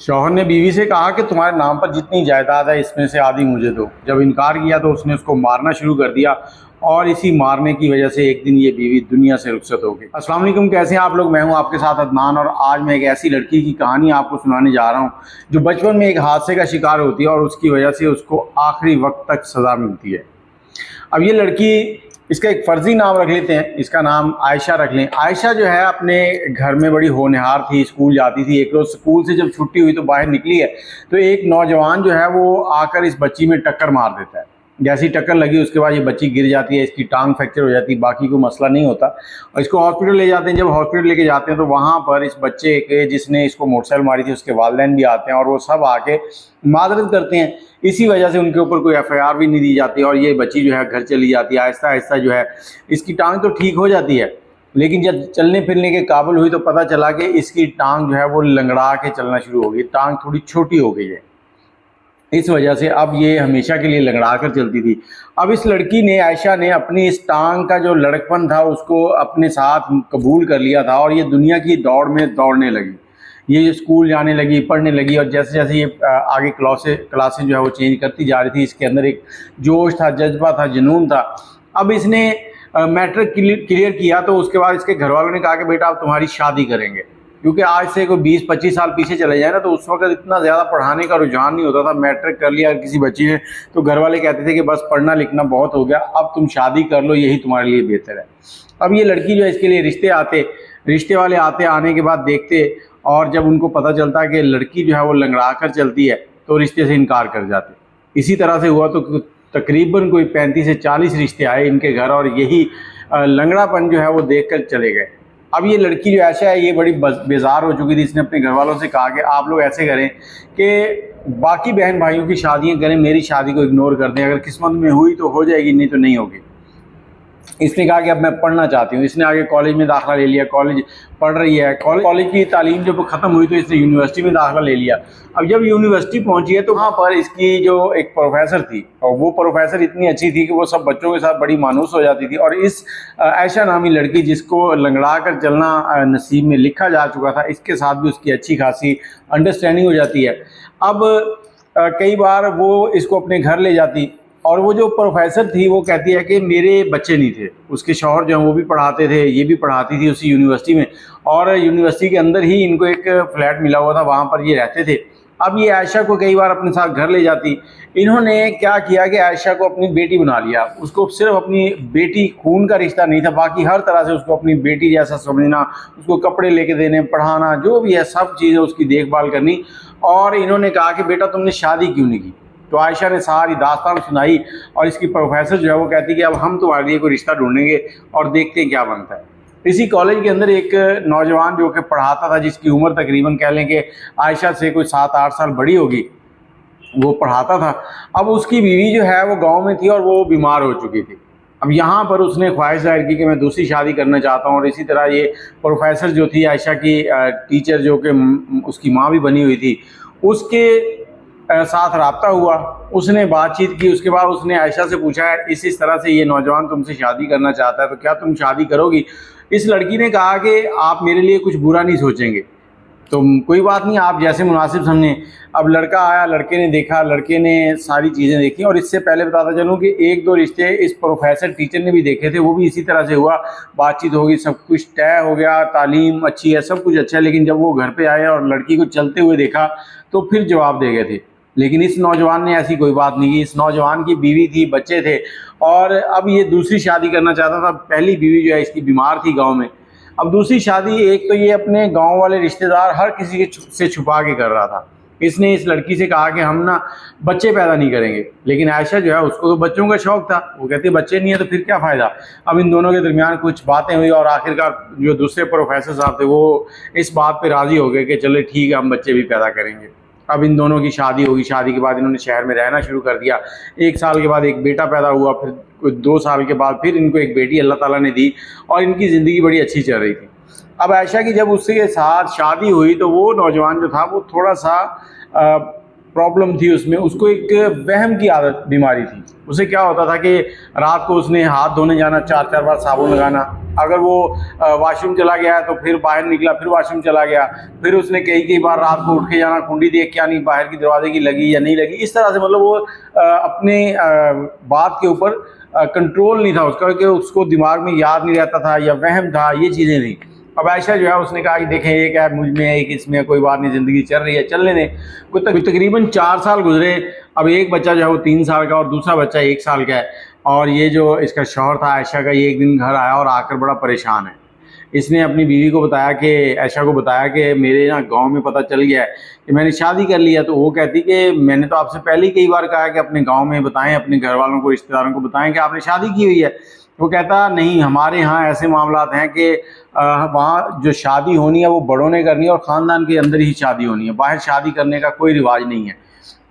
शौहर ने बीवी से कहा कि तुम्हारे नाम पर जितनी जायदाद है इसमें से आधी मुझे दो। जब इनकार किया तो उसने उसको मारना शुरू कर दिया और इसी मारने की वजह से एक दिन ये बीवी दुनिया से रुखसत हो गई। अस्सलाम वालेकुम, कैसे हैं आप लोग। मैं हूं आपके साथ अदनान और आज मैं एक ऐसी लड़की की कहानी आपको सुनाने जा रहा हूं जो बचपन में एक हादसे का शिकार होती है और उसकी वजह से उसको आखिरी वक्त तक सज़ा मिलती है। अब ये लड़की, इसका एक फ़र्ज़ी नाम रख लेते हैं, इसका नाम आयशा रख लें। आयशा जो है अपने घर में बड़ी होनहार थी, स्कूल जाती थी। एक रोज़ स्कूल से जब छुट्टी हुई तो बाहर निकली है तो एक नौजवान जो है वो आकर इस बच्ची में टक्कर मार देता है। जैसी टक्कर लगी उसके बाद ये बच्ची गिर जाती है, इसकी टांग फ्रैक्चर हो जाती है, बाकी कोई मसला नहीं होता और इसको हॉस्पिटल ले जाते हैं। जब हॉस्पिटल लेके जाते हैं तो वहाँ पर इस बच्चे के जिसने इसको मोटरसाइकिल मारी थी उसके वालिदैन भी आते हैं और वो सब आके मादरत करते हैं। इसी वजह से उनके ऊपर कोई एफआईआर भी नहीं दी जाती और ये बच्ची जो है घर चली जाती है। आहिस्ता आहिस्ता जो है इसकी टांग तो ठीक हो जाती है, लेकिन जब चलने फिरने के काबिल हुई तो पता चला कि इसकी टांग जो है वो लंगड़ा के चलना शुरू हो गई। टांग थोड़ी छोटी हो गई है, इस वजह से अब ये हमेशा के लिए लंगड़ा कर चलती थी। अब इस लड़की ने, आयशा ने, अपनी इस टांग का जो लड़कपन था उसको अपने साथ कबूल कर लिया था और ये दुनिया की दौड़ में दौड़ने लगी। ये स्कूल जाने लगी, पढ़ने लगी और जैसे जैसे ये आगे क्लासेस जो है वो चेंज करती जा रही थी, इसके अंदर एक जोश था, जज्बा था, जुनून था। अब इसने मैट्रिक क्लियर किया तो उसके बाद इसके घर वालों ने कहा कि बेटा अब तुम्हारी शादी करेंगे, क्योंकि आज से कोई 20-25 साल पीछे चले जाए ना तो उस वक्त इतना ज़्यादा पढ़ाने का रुझान नहीं होता था। मैट्रिक कर लिया किसी बच्ची ने तो घर वाले कहते थे कि बस पढ़ना लिखना बहुत हो गया, अब तुम शादी कर लो, यही तुम्हारे लिए बेहतर है। अब ये लड़की जो है, इसके लिए रिश्ते वाले आने के बाद देखते और जब उनको पता चलता कि लड़की जो है वो लंगड़ा कर चलती है तो रिश्ते से इनकार कर जाते। इसी तरह से हुआ तो तकरीबन कोई 35 से 40 रिश्ते आए इनके घर और यही लंगड़ापन जो है वो देख कर चले गए। अब ये लड़की जो ऐसा है ये बड़ी बेजार हो चुकी थी। इसने अपने घर वालों से कहा कि आप लोग ऐसे करें कि बाकी बहन भाइयों की शादियां करें, मेरी शादी को इग्नोर कर दें, अगर किस्मत में हुई तो हो जाएगी, नहीं तो नहीं होगी। इसने कहा कि अब मैं पढ़ना चाहती हूँ। इसने आगे कॉलेज में दाखिला ले लिया, कॉलेज पढ़ रही है। कॉलेज की तालीम जब ख़त्म हुई तो इसने यूनिवर्सिटी में दाखिला ले लिया। अब जब यूनिवर्सिटी पहुंची है तो वहाँ पर इसकी जो एक प्रोफेसर थी और वो प्रोफेसर इतनी अच्छी थी कि वो सब बच्चों के साथ बड़ी मानूस हो जाती थी और इस आयशा नामी लड़की जिसको लंगड़ा कर चलना नसीब में लिखा जा चुका था, इसके साथ भी उसकी अच्छी खासी अंडरस्टैंडिंग हो जाती है। अब कई बार वो इसको अपने घर ले जाती और वो जो प्रोफेसर थी वो कहती है कि मेरे बच्चे नहीं थे। उसके शौहर जो हैं वो भी पढ़ाते थे, ये भी पढ़ाती थी उसी यूनिवर्सिटी में और यूनिवर्सिटी के अंदर ही इनको एक फ्लैट मिला हुआ था, वहाँ पर ये रहते थे। अब ये आयशा को कई बार अपने साथ घर ले जाती। इन्होंने क्या किया कि आयशा को अपनी बेटी बना लिया। उसको सिर्फ अपनी बेटी, खून का रिश्ता नहीं था, बाकी हर तरह से उसको अपनी बेटी जैसा समझना, उसको कपड़े लेके देने, पढ़ाना, जो भी है सब चीज़ें उसकी देखभाल करनी। और इन्होंने कहा कि बेटा तुमने शादी क्यों नहीं की। तो आयशा ने सारी दास्तान सुनाई और इसकी प्रोफेसर जो है वो कहती कि अब हम तुम्हारे लिए कोई रिश्ता ढूंढेंगे और देखते हैं क्या बनता है। इसी कॉलेज के अंदर एक नौजवान जो कि पढ़ाता था, जिसकी उम्र तकरीबन कह लें कि आयशा से कोई 7-8 साल बड़ी होगी, वो पढ़ाता था। अब उसकी बीवी जो है वो गांव में थी और वो बीमार हो चुकी थी। अब यहाँ पर उसने ख्वाहिश जाहिर की कि मैं दूसरी शादी करना चाहता हूँ और इसी तरह ये प्रोफेसर जो थी, आयशा की टीचर जो कि उसकी माँ भी बनी हुई थी, उसके साथ राब्ता हुआ। उसने बातचीत की, उसके बाद उसने आयशा से पूछा इस तरह से ये नौजवान तुमसे शादी करना चाहता है तो क्या तुम शादी करोगी। इस लड़की ने कहा कि आप मेरे लिए कुछ बुरा नहीं सोचेंगे तो कोई बात नहीं, आप जैसे मुनासिब समझें। अब लड़का आया, लड़के ने देखा, लड़के ने सारी चीज़ें देखी और इससे पहले बताता चलूँ कि 1-2 रिश्ते इस प्रोफेसर टीचर ने भी देखे थे, वो भी इसी तरह से हुआ। बातचीत होगी, सब कुछ तय हो गया, तालीम अच्छी है, सब कुछ अच्छा है, लेकिन जब वो घर पे आए और लड़की को चलते हुए देखा तो फिर जवाब दे गए थे। लेकिन इस नौजवान ने ऐसी कोई बात नहीं की। इस नौजवान की बीवी थी, बच्चे थे और अब ये दूसरी शादी करना चाहता था। पहली बीवी जो है इसकी बीमार थी गाँव में। अब दूसरी शादी, एक तो ये अपने गांव वाले रिश्तेदार हर किसी के से छुपा के कर रहा था। इसने इस लड़की से कहा कि हम ना बच्चे पैदा नहीं करेंगे, लेकिन आयशा जो है उसको तो बच्चों का शौक था। वो कहती बच्चे नहीं है तो फिर क्या फ़ायदा। अब इन दोनों के दरमियान कुछ बातें हुई और आखिरकार जो दूसरे प्रोफेसर साहब थे वो इस बात पे राज़ी हो गए कि चलो ठीक है, हम बच्चे भी पैदा करेंगे। अब इन दोनों की शादी होगी। शादी के बाद इन्होंने शहर में रहना शुरू कर दिया। 1 साल के बाद एक बेटा पैदा हुआ, फिर 2 साल के बाद फिर इनको एक बेटी अल्लाह ताला ने दी और इनकी ज़िंदगी बड़ी अच्छी चल रही थी। अब आयशा की जब उसके साथ शादी हुई तो वो नौजवान जो था वो थोड़ा सा प्रॉब्लम थी उसमें, उसको एक वहम की आदत बीमारी थी। उसे क्या होता था कि रात को उसने हाथ धोने जाना, 4-4 बार साबुन लगाना, अगर वो वॉशरूम चला गया है तो फिर बाहर निकला, फिर वॉशरूम चला गया, फिर उसने कई बार रात को उठ के जाना, कुंडी देख के आनी बाहर की दरवाजे की लगी या नहीं लगी। इस तरह से मतलब वो अपने बात के ऊपर कंट्रोल नहीं था उसका, कि उसको दिमाग में याद नहीं रहता था या वहम था, ये चीज़ें थी। अब आयशा जो है उसने कहा कि देखें एक है मुझ में, एक इसमें, कोई बात नहीं, ज़िंदगी चल रही है, चलने दें। कोई तकरीबन 4 साल गुजरे। अब एक बच्चा जो है वो 3 साल का और दूसरा बच्चा 1 साल का है। और ये जो इसका शौहर था आयशा का, ये एक दिन घर आया और आकर बड़ा परेशान है। इसने अपनी बीवी को बताया कि आयशा को बताया कि मेरे ना गांव में पता चल गया है कि मैंने शादी कर लिया। तो वो कहती कि मैंने तो आपसे पहले ही कई बार कहा है कि अपने गांव में बताएं, अपने घर वालों को, रिश्तेदारों को बताएं कि आपने शादी की हुई है। वो कहता नहीं, हमारे यहाँ ऐसे मामलात हैं कि वहाँ जो शादी होनी है वो बड़ों ने करनी है और ख़ानदान के अंदर ही शादी होनी है, बाहर शादी करने का कोई रिवाज नहीं है।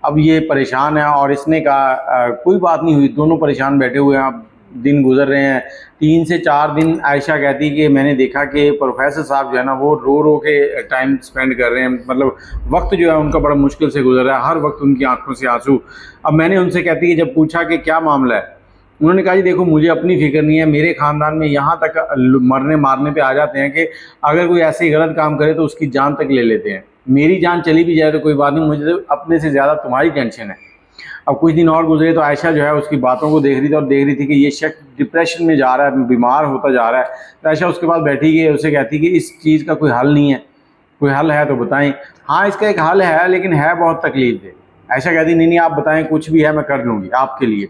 अब ये परेशान है और इसने कहा कोई बात नहीं हुई, दोनों परेशान बैठे हुए हैं। अब दिन गुजर रहे हैं, 3 से 4 दिन। आयशा कहती कि मैंने देखा कि प्रोफेसर साहब जो है ना वो रो रो के टाइम स्पेंड कर रहे हैं, मतलब वक्त जो है उनका बड़ा मुश्किल से गुजर रहा है, हर वक्त उनकी आंखों से आंसू। अब मैंने उनसे कहती कि जब पूछा कि क्या मामला है, उन्होंने कहा जी देखो मुझे अपनी फिक्र नहीं है, मेरे ख़ानदान में यहाँ तक मरने मारने पे आ जाते हैं कि अगर कोई ऐसे गलत काम करे तो उसकी जान तक ले लेते हैं। मेरी जान चली भी जाए तो कोई बात नहीं, मुझे तो अपने से ज़्यादा तुम्हारी टेंशन है। अब कुछ दिन और गुजरे तो आयशा जो है उसकी बातों को देख रही थी और देख रही थी कि ये शख्स डिप्रेशन में जा रहा है, बीमार होता जा रहा है। तो आयशा उसके पास बैठी गई, उसे कहती कि इस चीज़ का कोई हल नहीं है, कोई हल है तो बताएं। हाँ इसका एक हल है, लेकिन है बहुत तकलीफ दे। आयशा कहती नहीं नहीं आप बताएं, कुछ भी है मैं कर लूँगी आपके लिए।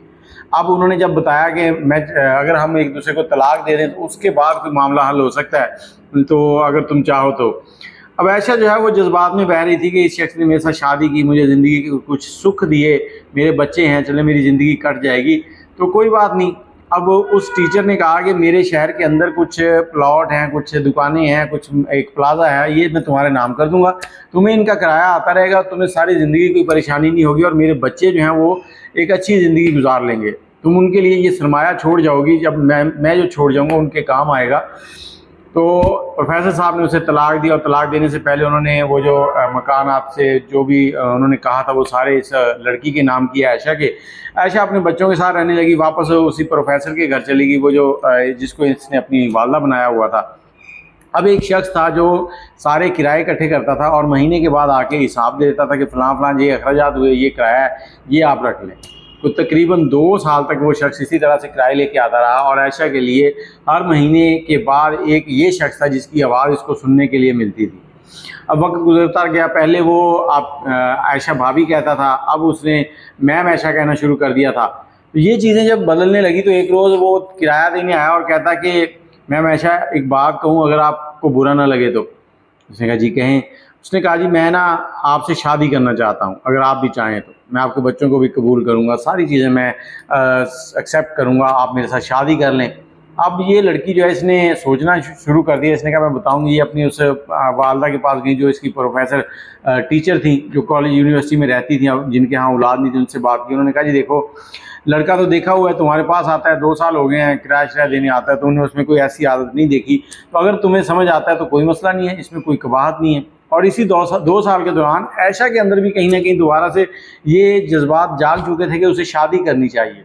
अब उन्होंने जब बताया कि मैं अगर हम एक दूसरे को तलाक दे दें तो उसके बाद कोई मामला हल हो सकता है, तो अगर तुम चाहो तो। अब आयशा जो है वो जज्बात में बह रही थी कि इस शख्स ने मेरे साथ शादी की, मुझे ज़िंदगी के कुछ सुख दिए, मेरे बच्चे हैं, चले मेरी ज़िंदगी कट जाएगी तो कोई बात नहीं। अब उस टीचर ने कहा कि मेरे शहर के अंदर कुछ प्लॉट हैं, कुछ दुकानें हैं, कुछ एक प्लाजा है, ये मैं तुम्हारे नाम कर दूंगा, तुम्हें इनका किराया आता रहेगा, तुम्हें सारी ज़िंदगी कोई परेशानी नहीं होगी और मेरे बच्चे जो हैं वो एक अच्छी ज़िंदगी गुजार लेंगे। तुम उनके लिए ये सरमाया छोड़ जाओगी, जब मैं जो छोड़ जाऊँगा उनके काम आएगा। तो प्रोफेसर साहब ने उसे तलाक दी और तलाक देने से पहले उन्होंने वो जो मकान आपसे जो भी उन्होंने कहा था वो सारे इस लड़की के नाम किया, आयशा के। आयशा अपने बच्चों के साथ रहने लगी, वापस उसी प्रोफेसर के घर चली गई, वो जो जिसको इसने अपनी वालदा बनाया हुआ था। अब एक शख्स था जो सारे किराए इकट्ठे करता था और महीने के बाद आके हिसाब दे देता था कि फ़लाँ फ़लाँ ये अखराजात हुए, ये किराया है, ये आप रख लें। तो तकरीबन 2 साल तक वो शख्स इसी तरह से किराए लेके आता रहा और आयशा के लिए हर महीने के बाद एक ये शख्स था जिसकी आवाज़ इसको सुनने के लिए मिलती थी। अब वक्त गुजरता गया, पहले वो आप आयशा भाभी कहता था, अब उसने मैम आयशा कहना शुरू कर दिया था। तो ये चीज़ें जब बदलने लगी तो एक रोज़ वो किराया देने आया और कहता कि मैम आयशा एक बात कहूँ, अगर आपको बुरा ना लगे तो। उसने कहा जी कहें। उसने कहा जी मैं ना आपसे शादी करना चाहता हूँ, अगर आप भी चाहें तो मैं आपके बच्चों को भी कबूल करूँगा, सारी चीज़ें मैं एक्सेप्ट करूँगा, आप मेरे साथ शादी कर लें। अब ये लड़की जो है इसने सोचना शुरू कर दिया। इसने कहा मैं बताऊँगी। ये अपनी उस वालदा के पास गई जो इसकी प्रोफेसर टीचर थी, जो कॉलेज यूनिवर्सिटी में रहती थी, जिनके यहाँ औलाद नहीं थी, उनसे बात की। उन्होंने कहा जी देखो लड़का तो देखा हुआ है, तुम्हारे पास आता है, 2 साल हो गए हैं, किराया शराया देने आता है, तो उन्होंने उसमें कोई ऐसी आदत नहीं देखी। तो अगर तुम्हें समझ आता है तो कोई मसला नहीं है, इसमें कोई कबाहत नहीं है। और इसी 2 साल के दौरान आयशा के अंदर भी कहीं ना कहीं दोबारा से ये जज्बात जाग चुके थे कि उसे शादी करनी चाहिए।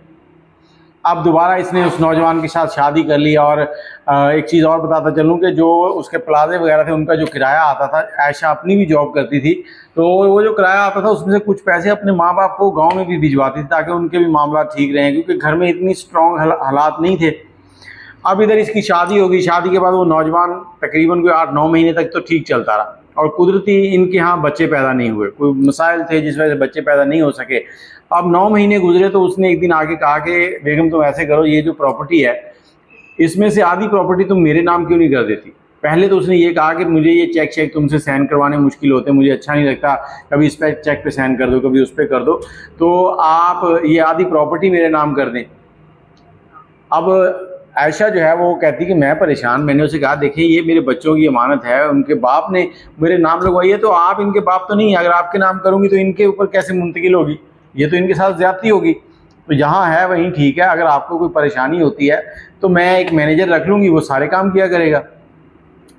अब दोबारा इसने उस नौजवान के साथ शादी कर ली। और एक चीज़ और बताता चलूँ कि जो उसके प्लाजे वगैरह थे उनका जो किराया आता था, आयशा अपनी भी जॉब करती थी, तो वो जो किराया आता था उसमें से कुछ पैसे अपने माँ बाप को गांव में भी भिजवाती थी ताकि उनके भी मामला ठीक रहें, क्योंकि घर में इतनी स्ट्रॉन्ग हालात नहीं थे। अब इधर इसकी शादी होगी, शादी के बाद वो नौजवान तकरीबन कोई 8-9 महीने तक तो ठीक चलता रहा और कुदरती इनके यहाँ बच्चे पैदा नहीं हुए, कोई मसाइल थे जिस वजह से बच्चे पैदा नहीं हो सके। अब 9 महीने गुजरे तो उसने एक दिन आके कहा कि बेगम तुम ऐसे करो, ये जो प्रॉपर्टी है इसमें से आधी प्रॉपर्टी तुम मेरे नाम क्यों नहीं कर देती। पहले तो उसने ये कहा कि मुझे ये चेक तुमसे साइन करवाने मुश्किल होते हैं, मुझे अच्छा नहीं लगता, कभी इस पर चेक पे साइन कर दो, कभी उस पर कर दो, तो आप ये आधी प्रॉपर्टी मेरे नाम कर दें। अब आयशा जो है वो कहती कि मैं परेशान। मैंने उसे कहा देखिए ये मेरे बच्चों की अमानत है, उनके बाप ने मेरे नाम लगवाई है, तो आप इनके बाप तो नहीं है, अगर आपके नाम करूँगी तो इनके ऊपर कैसे मुंतकिल होगी, ये तो इनके साथ ज़्यादती होगी। तो जहाँ है वहीं ठीक है, अगर आपको कोई परेशानी होती है तो मैं एक मैनेजर रख लूँगी, वो सारे काम किया करेगा।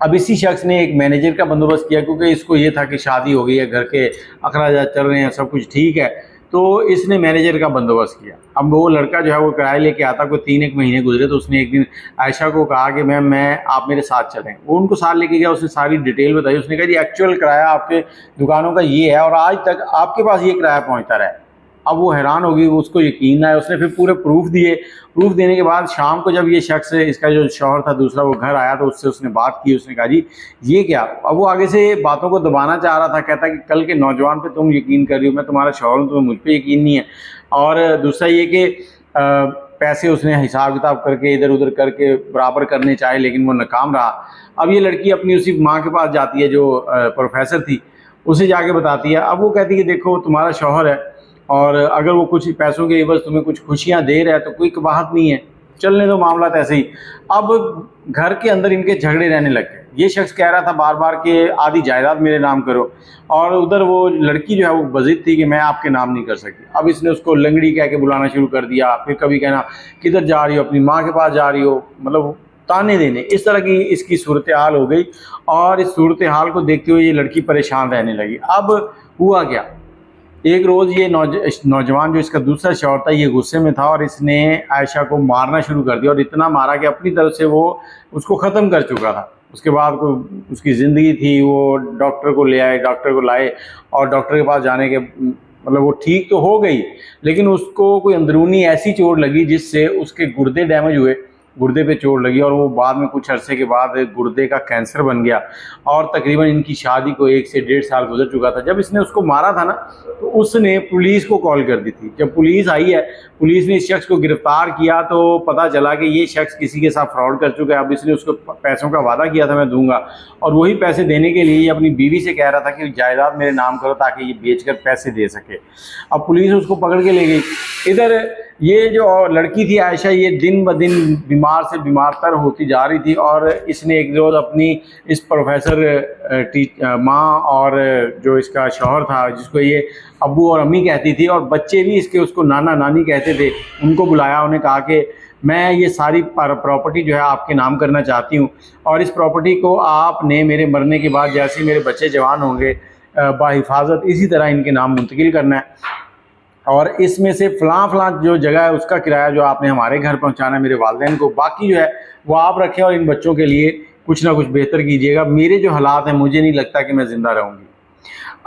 अब इसी शख्स ने एक मैनेजर का बंदोबस्त किया, क्योंकि इसको ये था कि शादी हो गई है, घर के अखराजात चल रहे हैं, सब कुछ ठीक है, तो इसने मैनेजर का बंदोबस्त किया। अब वो लड़का जो है वो किराया लेके आता, कोई 3-1 महीने गुजरे तो उसने एक दिन आयशा को कहा कि मैम आप मेरे साथ चलें। वो उनको साथ लेके गया, उसने सारी डिटेल बताई। उसने कहा जी एक्चुअल किराया आपके दुकानों का ये है और आज तक आपके पास ये किराया पहुँचता रहा है। अब वो हैरान हो गई, उसको यकीन ना आया। उसने फिर पूरे प्रूफ दिए। प्रूफ देने के बाद शाम को जब ये शख्स, इसका जो शौहर था दूसरा, वो घर आया तो उससे उसने बात की। उसने कहा जी ये क्या। अब वो आगे से बातों को दबाना चाह रहा था, कहता कि कल के नौजवान पे तुम यकीन कर रही हो, मैं तुम्हारा शौहर हूँ, तुम्हें मुझ पर यकीन नहीं है। और दूसरा ये कि पैसे उसने हिसाब किताब करके इधर उधर करके बराबर करने चाहे, लेकिन वो नाकाम रहा। अब ये लड़की अपनी उसी माँ के पास जाती है जो प्रोफेसर थी, उसे जाके बताती है। अब वो कहती है कि देखो तुम्हारा शौहर है और अगर वो कुछ पैसों के एवज तुम्हें कुछ खुशियां दे रहा है तो कोई कबाहत नहीं है, चलने दो मामला ऐसे ही। अब घर के अंदर इनके झगड़े रहने लग गए। ये शख्स कह रहा था बार बार कि आधी जायदाद मेरे नाम करो, और उधर वो लड़की जो है वो बज़िद थी कि मैं आपके नाम नहीं कर सकती। अब इसने उसको लंगड़ी कह के बुलाना शुरू कर दिया। फिर कभी कहना किधर जा रही हो, अपनी माँ के पास जा रही हो, मतलब ताने देने। इस तरह की इसकी सूरत हाल हो गई और इस सूरत हाल को देखते हुए ये लड़की परेशान रहने लगी। अब हुआ क्या, एक रोज़ ये नौजवान जो इसका दूसरा शौहर था, ये गुस्से में था और इसने आयशा को मारना शुरू कर दिया, और इतना मारा कि अपनी तरफ से वो उसको ख़त्म कर चुका था। उसके बाद को उसकी ज़िंदगी थी, वो डॉक्टर को ले आए, डॉक्टर को लाए, और डॉक्टर के पास जाने के मतलब वो ठीक तो हो गई, लेकिन उसको कोई अंदरूनी ऐसी चोट लगी जिससे उसके गुर्दे डैमेज हुए, गुर्दे पे चोट लगी, और वो बाद में कुछ अरसे के बाद गुर्दे का कैंसर बन गया। और तकरीबन इनकी शादी को 1 से 1.5 साल गुजर चुका था। जब इसने उसको मारा था ना, तो उसने पुलिस को कॉल कर दी थी। जब पुलिस आई है, पुलिस ने इस शख्स को गिरफ्तार किया, तो पता चला कि ये शख्स किसी के साथ फ्रॉड कर चुका है। अब इसने उसको पैसों का वादा किया था मैं दूंगा, और वही पैसे देने के लिए अपनी बीवी से कह रहा था कि जायदाद मेरे नाम करो ताकि ये बेचकर पैसे दे सके। अब पुलिस उसको पकड़ के ले गई। इधर ये जो लड़की थी आयशा, ये दिन ब दिन बीमार से बीमार तर होती जा रही थी, और इसने एक रोज़ अपनी इस प्रोफेसर माँ और जो इसका शौहर था, जिसको ये अब्बू और अम्मी कहती थी, और बच्चे भी इसके उसको नाना नानी कहते थे, उनको बुलाया। उन्हें कहा कि मैं ये सारी प्रॉपर्टी जो है आपके नाम करना चाहती हूँ, और इस प्रॉपर्टी को आपने मेरे मरने के बाद जैसे मेरे बच्चे जवान होंगे बाहिफाजत इसी तरह इनके नाम मुंतकिल करना है, और इसमें से फ़लाँ जो जगह है उसका किराया जो आपने हमारे घर पहुंचाना है मेरे वालिदैन को, बाकी जो है वो आप रखें और इन बच्चों के लिए कुछ ना कुछ बेहतर कीजिएगा। मेरे जो हालात हैं मुझे नहीं लगता कि मैं ज़िंदा रहूँगी।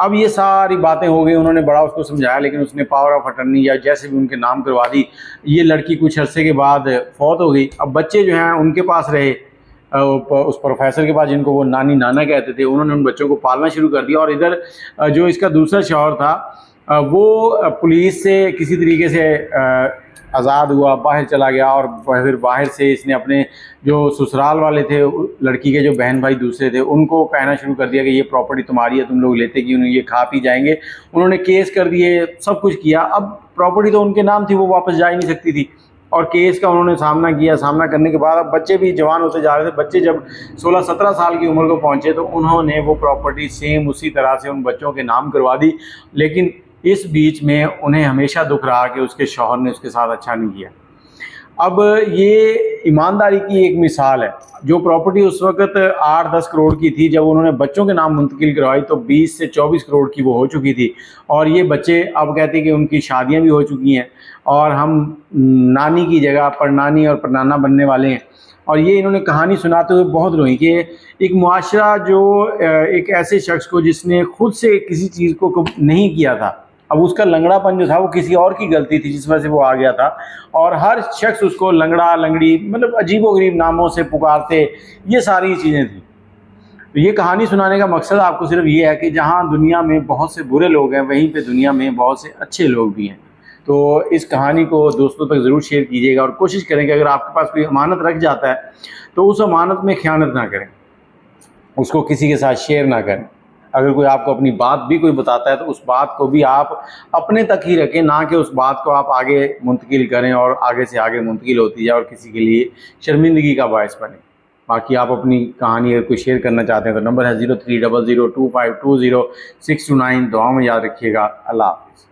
अब ये सारी बातें हो गई, उन्होंने बड़ा उसको समझाया, लेकिन उसने पावर ऑफ अटर्नी या जैसे भी उनके नाम करवा दी। ये लड़की कुछ अरसे के बाद फौत हो गई। अब बच्चे जो हैं उनके पास रहे, उस प्रोफेसर के पास जिनको वो नानी नाना कहते थे, उन्होंने उन बच्चों को पालना शुरू कर दिया। और इधर जो इसका दूसरा शौहर था वो पुलिस से किसी तरीके से आज़ाद हुआ, बाहर चला गया, और फिर बाहर से इसने अपने जो ससुराल वाले थे, लड़की के जो बहन भाई दूसरे थे, उनको कहना शुरू कर दिया कि ये प्रॉपर्टी तुम्हारी है, तुम लोग लेते क्यों नहीं, ये खा पी जाएंगे। उन्होंने केस कर दिए, सब कुछ किया। अब प्रॉपर्टी तो उनके नाम थी, वो वापस जा ही नहीं सकती थी, और केस का उन्होंने सामना किया। सामना करने के बाद अब बच्चे भी जवान होते जा रहे थे। बच्चे जब 16-17 साल की उम्र को पहुँचे तो उन्होंने वो प्रॉपर्टी सेम उसी तरह से उन बच्चों के नाम करवा दी। लेकिन इस बीच में उन्हें हमेशा दुख रहा कि उसके शौहर ने उसके साथ अच्छा नहीं किया। अब ये ईमानदारी की एक मिसाल है। जो प्रॉपर्टी उस वक्त 8-10 करोड़ की थी, जब उन्होंने बच्चों के नाम मुंतकिल करवाई तो 20 से 24 करोड़ की वो हो चुकी थी। और ये बच्चे अब कहते हैं कि उनकी शादियां भी हो चुकी हैं और हम नानी की जगह परनानी और परनाना बनने वाले हैं। और ये इन्होंने कहानी सुनाते हुए बहुत रोई कि एक मुआशरा जो एक ऐसे शख्स को जिसने खुद से किसी चीज़ को नहीं किया था, अब उसका लंगड़ापन जो था वो किसी और की गलती थी जिस वजह से वो आ गया था, और हर शख्स उसको लंगड़ा लंगड़ी मतलब अजीबोगरीब नामों से पुकारते, ये सारी चीज़ें थी। तो ये कहानी सुनाने का मकसद आपको सिर्फ ये है कि जहाँ दुनिया में बहुत से बुरे लोग हैं, वहीं पे दुनिया में बहुत से अच्छे लोग भी हैं। तो इस कहानी को दोस्तों तक ज़रूर शेयर कीजिएगा, और कोशिश करें कि अगर आपके पास कोई अमानत रख जाता है तो उस अमानत में ख़यानत ना करें, उसको किसी के साथ शेयर ना करें। अगर कोई आपको अपनी बात भी कोई बताता है तो उस बात को भी आप अपने तक ही रखें, ना कि उस बात को आप आगे मुंतकिल करें और आगे से आगे मुंतकिल होती जाए और किसी के लिए शर्मिंदगी का बायस बने। बाकी आप अपनी कहानी अगर कोई शेयर करना चाहते हैं तो नंबर है 03002520 629। दुआ में याद रखिएगा। अल्लाह हाफ़िज़।